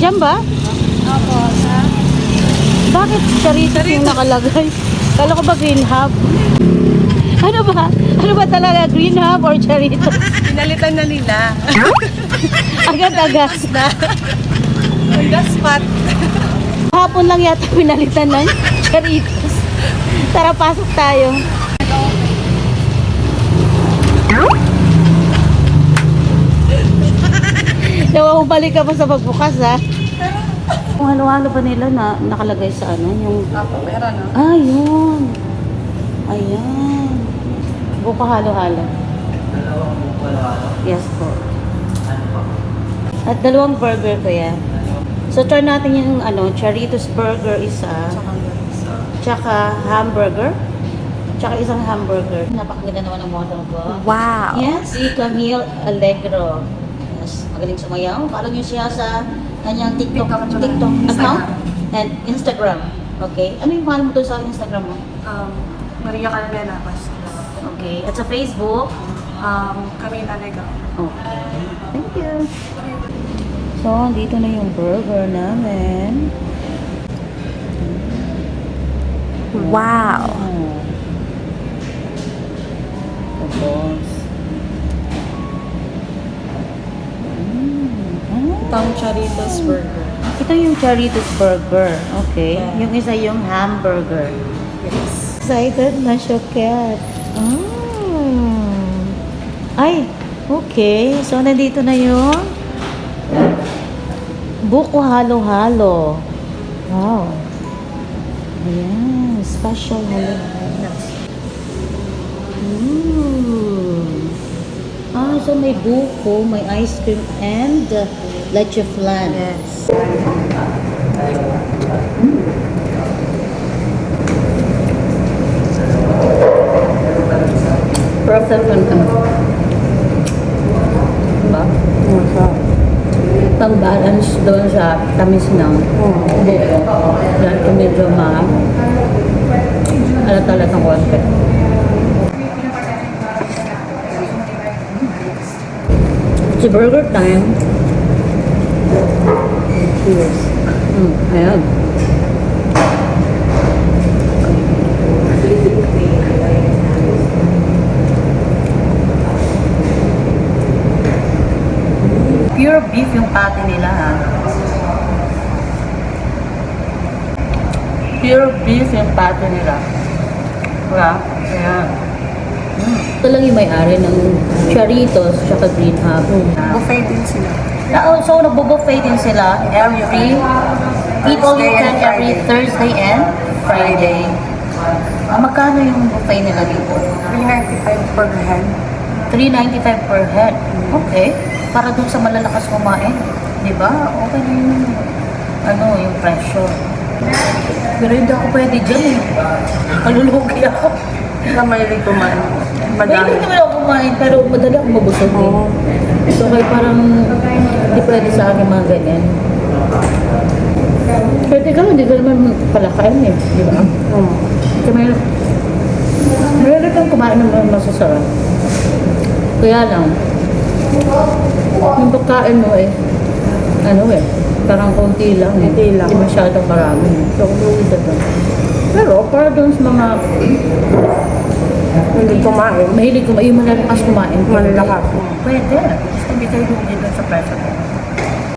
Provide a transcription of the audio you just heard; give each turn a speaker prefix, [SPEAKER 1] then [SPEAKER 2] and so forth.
[SPEAKER 1] Diyan ba?
[SPEAKER 2] Opo, sa...
[SPEAKER 1] Bakit Charitos yung nakalagay? Kala ko ba Green Hub? Ano ba? Ano ba talaga? Green Hub or Charitos?
[SPEAKER 2] Pinalitan na nila.
[SPEAKER 1] Agad-agad.
[SPEAKER 2] On the spot.
[SPEAKER 1] Hapon lang yata pinalitan ng Charitos. Tara, pasok tayo. Nawawabalik ka pa sa pagbukas, ha? Kung halo-halo pa nila na nakalagay sa ano, yung...
[SPEAKER 2] Opo, meron no?
[SPEAKER 1] Ah, yun. Ayan. Buka halo-halo.
[SPEAKER 3] Dalawang buko halo-halo.
[SPEAKER 1] Yes po.
[SPEAKER 3] Ano pa?
[SPEAKER 1] At dalawang burger ko yan. So, try natin yung ano, Charitos burger isa. Tsaka hamburger. Tsaka isang hamburger. Napakaganda naman ang model ko.
[SPEAKER 2] Wow.
[SPEAKER 1] Yes, si Camille Allegro. Yes, magaling sumayaw. Follow niyo siya sa kanyang TikTok account and Instagram. Okay? Ano yung pangalan mo doon sa Instagram mo?
[SPEAKER 2] Maria Carmena, Pastor.
[SPEAKER 1] Okay. At sa Facebook?
[SPEAKER 2] Kami talaga.
[SPEAKER 1] Okay. Thank you. So, dito na yung burger namin.
[SPEAKER 2] Wow.
[SPEAKER 1] Tapos.
[SPEAKER 2] Itong Charitos burger.
[SPEAKER 1] Ito yung Charitos burger. Okay.
[SPEAKER 2] Yeah.
[SPEAKER 1] Yung isa yung hamburger.
[SPEAKER 2] Yes.
[SPEAKER 1] Excited na siya, Kat. Ay, okay. So, nandito na yung buko halo-halo. Wow. Ayan. Special halo-halo. So may buko, may ice cream, and leche flan.
[SPEAKER 2] Yes.
[SPEAKER 1] Perfect one ka. Diba? Pang-balance doon sa tamis ng buko. Dahil kung medyo alat-alat ng konti. It's burger time. Cheers. Ayan. Pure beef yung patty nila, ha. Pure beef yung patty nila. Diba? Ayan. Ito lang yung may-ari ng Charitos tsaka Green Hub.
[SPEAKER 2] Buffet din sila.
[SPEAKER 1] So, nagbo-buffet din sila every eat all you can every Thursday and Friday. Magkano yung buffet nila dito?
[SPEAKER 2] 395 per head.
[SPEAKER 1] 395 per head. Okay. Para dun sa malalakas kumain. Diba? Okay na yung, yung presyo. Pero hindi ako pwede dyan eh. Malulugi ako.
[SPEAKER 2] Na mahilig kumain.
[SPEAKER 1] Madami naman ako kumain, pero madali ako mabusog eh. So, kaya parang hindi pwede sa akin mga ganyan. Pwede ka, hindi ka naman palakain eh. Di ba? Kasi mayroon kang kumain ng masasarap. Kaya lang, yung pagkain mo eh, parang konti lang eh.
[SPEAKER 2] Konti lang.
[SPEAKER 1] Hindi masyadong marami. So, kung pero para doon sa mga
[SPEAKER 2] Mahilig kumain.
[SPEAKER 1] mahilig kumain, yung malalakas kumain.
[SPEAKER 2] Malalakas.
[SPEAKER 1] Pwede. Basta hindi kayo doon sa presyo.